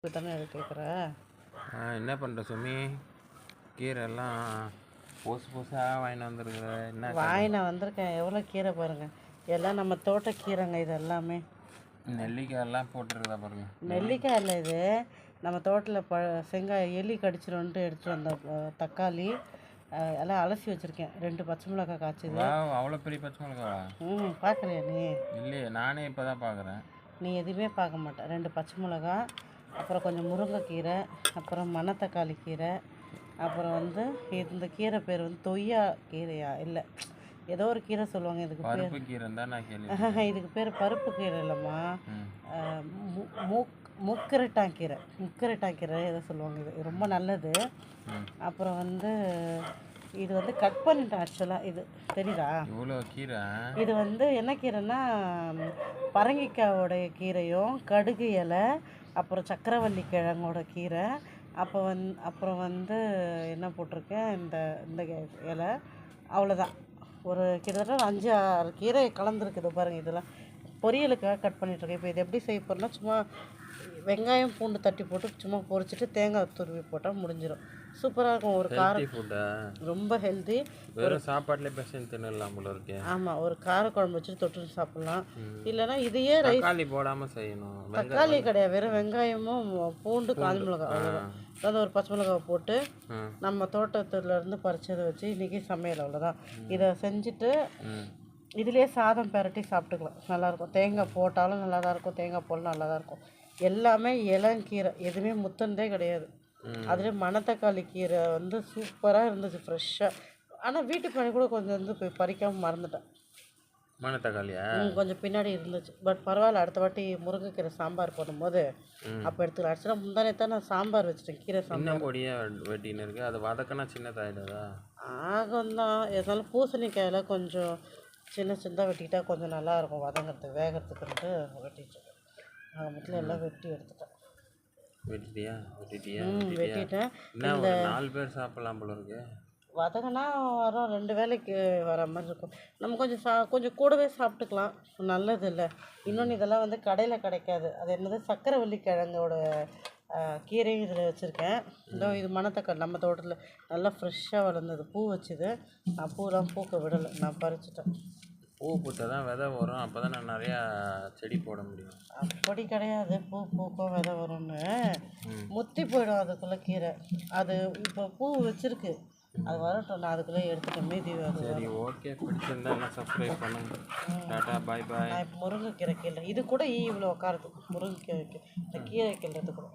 இப்போ தானே கேட்குற. என்ன பண்ணுற சுமி? கீரை எல்லாம் புதுசாக வாங்கிட்டு வந்துருக்குற. என்ன வாங்கின வந்திருக்கேன். எவ்வளோ கீரை பாருங்கள். எல்லாம் நம்ம தோட்ட கீரைங்க. இது எல்லாமே நெல்லிக்காய் எல்லாம் போட்டுருக்குதா பாருங்க. நெல்லிக்காய் இல்லை, இது நம்ம தோட்டத்தில் செங்காய் எலி கடிச்சிடும்ன்ட்டு எடுத்துகிட்டு வந்த தக்காளி எல்லாம் அலசி வச்சுருக்கேன். 2 பச்சை மிளகாய் காய்ச்சிது. அவ்வளோ பெரிய பச்சை மிளகாவா? பார்க்குறியா நீ? இல்லையே, நானே இப்போ தான் பார்க்குறேன். நீ எதுவுமே பார்க்க மாட்டேன். 2 பச்சை மிளகா, அப்புறம் கொஞ்சம் முருங்கைக்கீரை, அப்புறம் மணத்தக்காளி கீரை, அப்புறம் இந்த கீரை பேர் தொய்யா கீரையா இல்லை, ஏதோ ஒரு கீரை சொல்லுவாங்க. இதுக்கு பருப்பு கீரை தான் நான் கேள்வி. இதுக்கு பேர் பருப்பு கீரை இல்லைம்மா, முக்கரட்டாங்கீரை. முக்கரட்டாங்கீரை ஏதோ சொல்லுவாங்க. இது ரொம்ப நல்லது. அப்புறம் இது கட் பண்ணிட்டேன் ஆக்சுவலாக. இது தெரியுதா? இவ்வளோ கீரை. இது என்ன கீரைன்னா, பரங்கிக்காயோடைய கீரையும் கடுகு இலை, அப்புறம் சக்கரவள்ளி கிழங்கோட கீரை, அப்புறம் என்ன போட்டிருக்கேன், இந்த இலை. அவ்வளோதான். ஒரு கிட்டத்தட்ட 5-6 கீரை கலந்துருக்குது பாருங்கள். இதெல்லாம் பொரியலுக்காக கட் பண்ணிகிட்ருக்கேன். இப்போ இது எப்படி செய்ய போகிறேன்னா, சும்மா வெங்காயம் பூண்டு தட்டி போட்டு சும்மா பொரிச்சிட்டு தேங்காய் துருவி போட்டால் முடிஞ்சிடும். சூப்பராக இருக்கும். ஒரு ரொம்ப ஹெல்த்தி. வெறும் சாப்பாட்டில் பெசஞ்சு தின்னலாம் போல இருக்கு. ஆமாம், ஒரு காரக்குழம்பு வச்சுட்டு தொட்டு சாப்பிட்லாம். இல்லைன்னா இதையே தக்காளி போடாமல் செய்யணும். தக்காளி கிடையாது, வெறும் வெங்காயமும் பூண்டு காஞ்ச மிளகாய், அவ்வளோதான். அதாவது ஒரு பச்சை மிளகாவை போட்டு நம்ம தோட்டத்துலேருந்து பறிச்சதை வச்சு இன்றைக்கி சமையல். அவ்வளோதான். இதை செஞ்சுட்டு இதுலேயே சாதம் பெரட்டி சாப்பிட்டுக்கலாம். நல்லாயிருக்கும். தேங்காய் போட்டாலும் நல்லா தான் இருக்கும், தேங்காய் போடலாம் நல்லா தான் இருக்கும். எல்லாமே இளங்கீரை, எதுவுமே முத்தந்தே கிடையாது. அதுலேயே மணத்தக்காளி கீரை சூப்பராக இருந்துச்சு, ஃப்ரெஷ்ஷாக. ஆனால் வீட்டு பணி கூட கொஞ்சம் போய் பறிக்காமல் மறந்துட்டேன். மணத்தக்காளியா? கொஞ்சம் பின்னாடி இருந்துச்சு. பட் பரவாயில்ல, அடுத்த வாட்டி முருங்கைக்கீரை சாம்பார் போடும்போது அப்போ எடுத்துக்கலாம். ஆக்சுவலாக முந்தானே தான் நான் சாம்பார் வச்சுட்டேன், கீரை சாம்பார். பொடியாக வெட்டின்னு இருக்குது. அது வதக்கினா சின்னதாகிடுதா? ஆகம்தான். இருந்தாலும் பூசணிக்காயில் கொஞ்சம் சின்னதாக வெட்டிக்கிட்டால் கொஞ்சம் நல்லாயிருக்கும் வதங்கிறதுக்கு, வேகிறதுக்குன்ட்டு வெட்டிட்டு மொத்தத்தில் எல்லாம் வெட்டி எடுத்துட்டேன். வெட்டிட்டேன். இந்த 4 பேர் சாப்பிடலாம் போல இருக்கு. வதங்கினா வரோம், 2 வேளைக்கு வர மாதிரி இருக்கும். நம்ம கொஞ்சம் கூடவே சாப்பிட்டுக்கலாம், நல்லது இல்லை. இன்னொன்று இதெல்லாம் கடையில் கிடைக்காது. அது என்னது, சக்கரவள்ளி கிழங்கோட கீரையும் இதில் வச்சுருக்கேன். இது மணத்தக்காளி நம்ம தோட்டத்தில் நல்லா ஃப்ரெஷ்ஷாக வளர்ந்தது. பூ வச்சுது. நான் பூலாம் பூக்க விடலை, நான் பறிச்சிட்டேன். பூ பூத்தா தான் விதை வரும், அப்போ தான் நான் நிறையா செடி போட முடியும். அப்படி கிடையாது, பூ பூக்கும் விதை வரும்னு. முத்தி போயிடும் அதுக்குள்ளே கீரை. அது இப்போ பூ வச்சுருக்கு, அது வரட்டும். நான் அதுக்குள்ளே எடுத்துட்டேன், மீதி வரும். சரி, ஓகே. பிடிச்சிருந்தா எல்லாம் சப்ஸ்கிரைப் பண்ணுங்க. டாட்டா, பாய் பாய். நான் இப்போ முருங்கைக்கீரை கீழே இது கூட இவ்வளோ உட்காருது. முருங்கைக்கீரை இந்த கீரை கிள்றது கூட